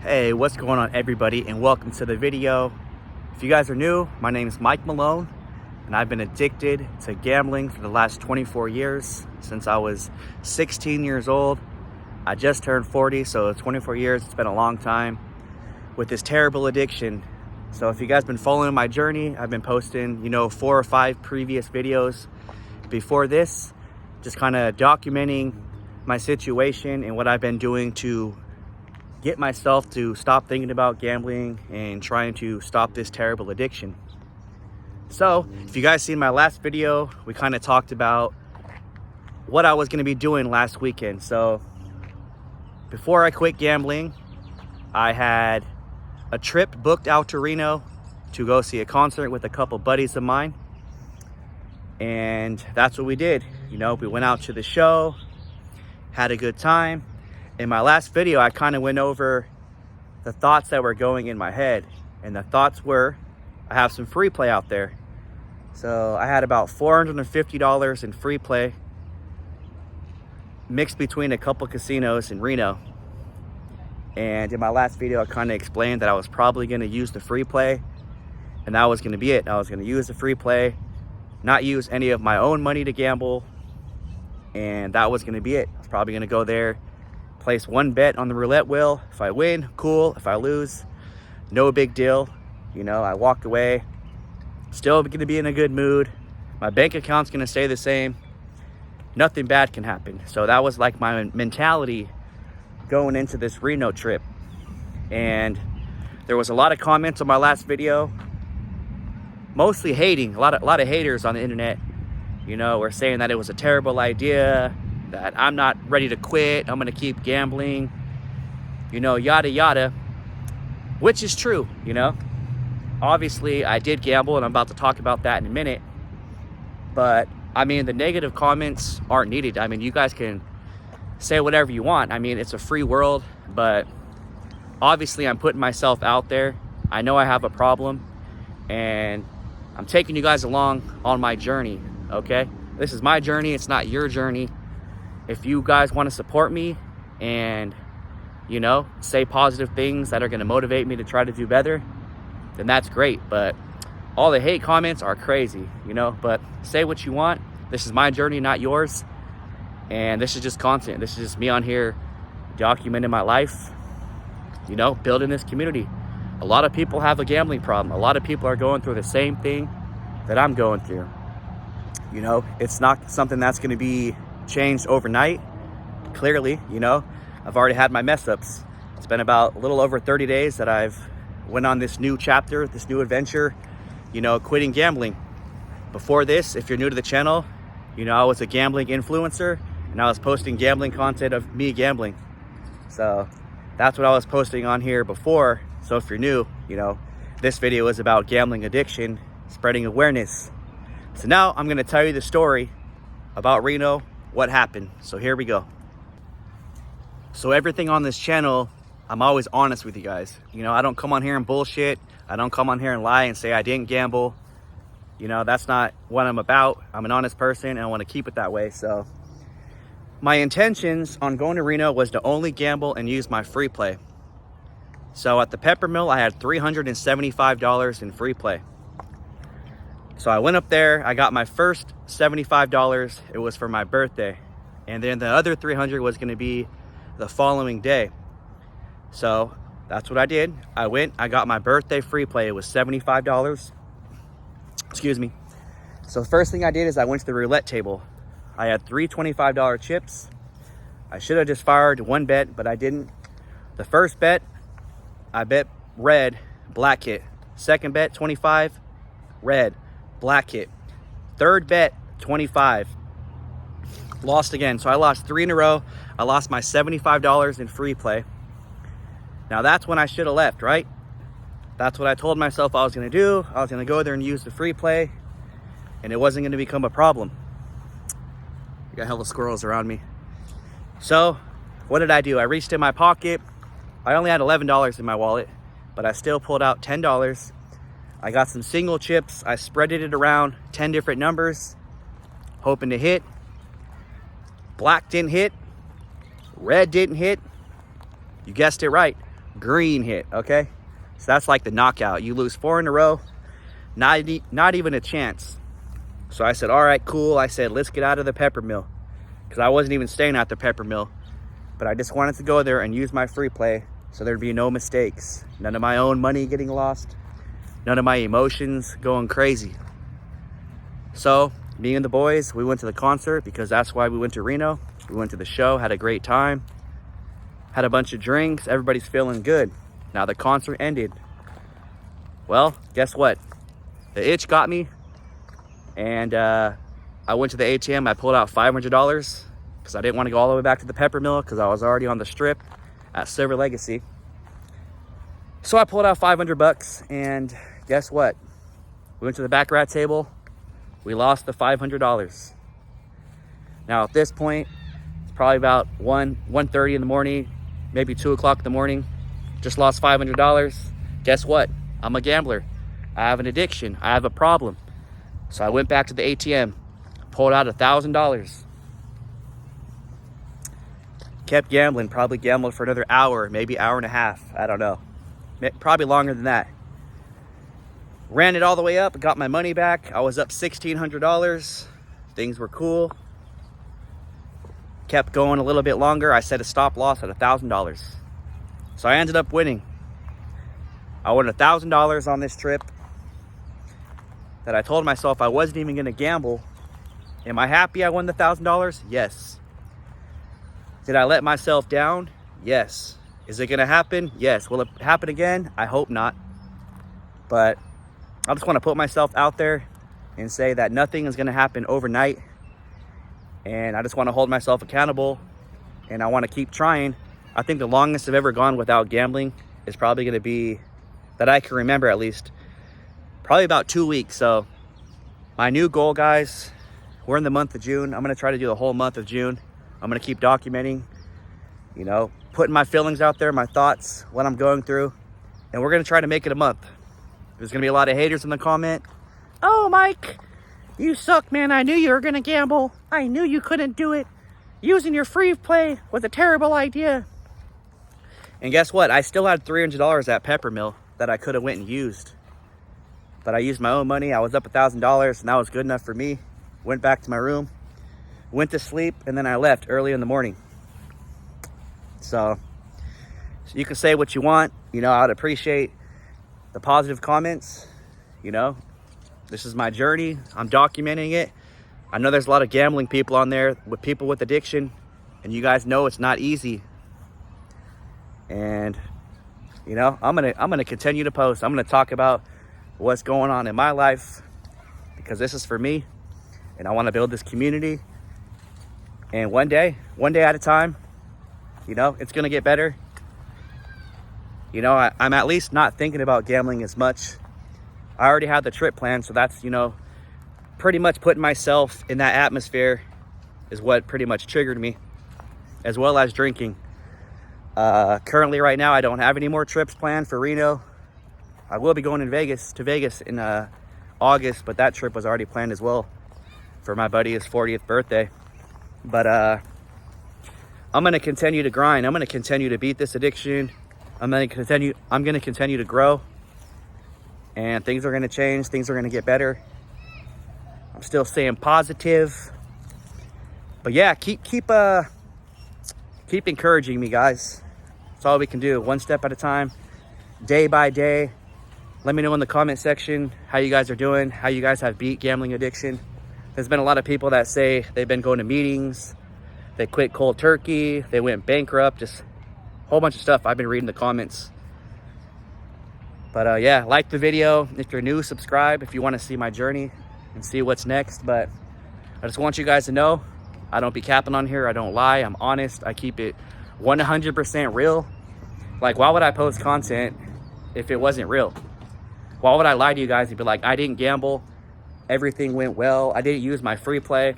Hey, what's going on, everybody, and welcome to the video. If you guys are new, my name is Mike Malone, and I've been addicted to gambling for the last 24 years, since I was 16 years old. I just turned 40, so 24 years, it's been a long time with this terrible addiction. So if you guys been following my journey, I've been posting, 4 or 5 previous videos before this, just kind of documenting my situation and what I've been doing to get myself to stop thinking about gambling and trying to stop this terrible addiction. So if you guys seen my last video, we kind of talked about what I was going to be doing last weekend. So before I quit gambling, I had a trip booked out to Reno to go see a concert with a couple buddies of mine, and that's what we did. We went out to the show, had a good time. In my last video, I kind of went over the thoughts that were going in my head, and the thoughts were, I have some free play out there. So I had about $450 in free play mixed between a couple casinos in Reno. And in my last video, I kind of explained that I was probably going to use the free play, and that was going to be it. I was going to use the free play, not use any of my own money to gamble, and that was going to be it. I was probably going to go there, place one bet on the roulette wheel. If I win, cool. If I lose, no big deal. I walked away, still going to be in a good mood. My bank account's going to stay the same. Nothing bad can happen. So that was like my mentality going into this Reno trip. And there was a lot of comments on my last video, mostly hating. A lot of haters on the internet, were saying that it was a terrible idea, that I'm not ready to quit, I'm gonna keep gambling, yada yada, which is true. Obviously I did gamble, and I'm about to talk about that in a minute, but the negative comments aren't needed. You guys can say whatever you want. It's a free world, but obviously I'm putting myself out there. I know I have a problem, and I'm taking you guys along on my journey, okay? This is my journey, it's not your journey. If you guys want to support me and, say positive things that are going to motivate me to try to do better, then that's great. But all the hate comments are crazy, but say what you want. This is my journey, not yours. And this is just content. This is just me on here documenting my life, building this community. A lot of people have a gambling problem. A lot of people are going through the same thing that I'm going through. It's not something that's going to be changed overnight. Clearly, I've already had my mess ups. It's been about a little over 30 days that I've went on this new chapter, this new adventure, quitting gambling. Before this, if you're new to the channel, I was a gambling influencer, and I was posting gambling content of me gambling. So that's what I was posting on here before. So if you're new, this video is about gambling addiction, spreading awareness. So now I'm going to tell you the story about Reno, what happened. So here we go. So everything on this channel, I'm always honest with you guys. I don't come on here and bullshit. I don't come on here and lie and say I didn't gamble. That's not what I'm about. I'm an honest person, and I want to keep it that way. So my intentions on going to Reno was to only gamble and use my free play. So at the Pepper Mill, I had $375 in free play. So I went up there, I got my first $75. It was for my birthday. And then the other $300 was going to be the following day. So that's what I did. I went, I got my birthday free play. It was $75. Excuse me. So the first thing I did is I went to the roulette table. I had 3 $25 chips. I should have just fired one bet, but I didn't. The first bet, I bet red, black hit. Second bet, 25, red, black hit. Third bet, 25, lost again. So I lost 3 in a row. I lost my $75 in free play. Now that's when I should have left, right? That's what I told myself I was going to do. I was going to go there and use the free play, and it wasn't going to become a problem. I got hella squirrels around me. So what did I do? I reached in my pocket. I only had $11 in my wallet, but I still pulled out $10. I got some single chips. I spreaded it around 10 different numbers, hoping to hit. Black didn't hit. Red didn't hit. You guessed it right. green hit, okay? So that's like the knockout. You lose 4 in a row, not even a chance. So I said, all right, cool. I said, let's get out of the pepper mill, because I wasn't even staying at the pepper mill, but I just wanted to go there and use my free play so there'd be no mistakes. None of my own money getting lost, none of my emotions going crazy. So me and the boys, we went to the concert, because that's why we went to Reno. We went to the show, had a great time, had a bunch of drinks. Everybody's feeling good. Now the concert ended. Well, guess what? The itch got me, and I went to the ATM. I pulled out $500 because I didn't want to go all the way back to the pepper mill, because I was already on the strip at Silver Legacy. So I pulled out 500 bucks, and guess what? We went to the back rat table. We lost the $500. Now at this point, it's probably about 1:30 in the morning, maybe 2 o'clock in the morning. Just lost $500. Guess what? I'm a gambler. I have an addiction. I have a problem. So I went back to the ATM, pulled out $1,000. Kept gambling, probably gambled for another hour, maybe hour and a half. I don't know. Probably longer than that. Ran it all the way up, got my money back. I was up $1,600. Things were cool. Kept going a little bit longer. I set a stop loss at $1,000. So I ended up winning. I won $1,000 on this trip that I told myself I wasn't even gonna gamble. Am I happy I won the $1,000? Yes. Did I let myself down? Yes. Is it gonna happen? Yes. Will it happen again? I hope not. But I just want to put myself out there and say that nothing is gonna happen overnight. And I just want to hold myself accountable, and I want to keep trying. I think the longest I've ever gone without gambling is probably gonna be, that I can remember at least, probably about 2 weeks. So my new goal, guys, we're in the month of June. I'm gonna try to do the whole month of June. I'm gonna keep documenting, you know, putting my feelings out there, my thoughts, what I'm going through, and we're gonna try to make it a month. There's gonna be a lot of haters in the comment. Oh, Mike, you suck, man. I knew you were gonna gamble. I knew you couldn't do it. Using your free play was a terrible idea. And guess what? I still had $300 at Peppermill that I could have went and used. But I used my own money. I was up $1,000, and that was good enough for me. Went back to my room, went to sleep, and then I left early in the morning. So you can say what you want. You know, I'd appreciate the positive comments. You know, this is my journey. I'm documenting it. I know there's a lot of gambling people on there, with people with addiction, and you guys know it's not easy. And you know, I'm gonna continue to post. I'm gonna talk about what's going on in my life, because this is for me, and I want to build this community. And one day at a time, you know, it's gonna get better. You know, I'm at least not thinking about gambling as much. I already had the trip planned, so that's, you know, pretty much putting myself in that atmosphere is what pretty much triggered me, as well as drinking. Currently right now, I don't have any more trips planned for Reno. I will be going to Vegas in August, but that trip was already planned as well for my buddy's 40th birthday. But I'm gonna continue to grind. I'm gonna continue to beat this addiction. I'm gonna continue to grow, and things are gonna change. Things are gonna get better. I'm still staying positive. But yeah, keep encouraging me, guys. That's all we can do, one step at a time, day by day. Let me know in the comment section how you guys are doing, how you guys have beat gambling addiction. There's been a lot of people that say they've been going to meetings, they quit cold turkey, they went bankrupt, just a whole bunch of stuff. I've been reading the comments. But yeah, like the video. If you're new, subscribe if you want to see my journey and see what's next. But I just want you guys to know, I don't be capping on here. I don't lie. I'm honest. I keep it 100% real. Like, why would I post content if it wasn't real? Why would I lie to you guys and be like, I didn't gamble, everything went well, I didn't use my free play?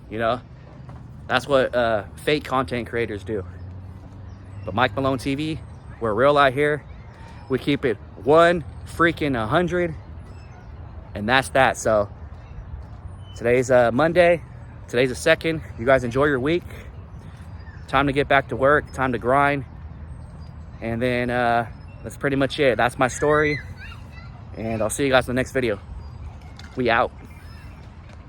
You know, that's what fake content creators do. But Mike Malone TV, we're real out here. We keep it 100, and that's that. So today's Monday. Today's the 2nd. You guys enjoy your week. Time to get back to work. Time to grind. And then that's pretty much it. That's my story. And I'll see you guys in the next video. We out.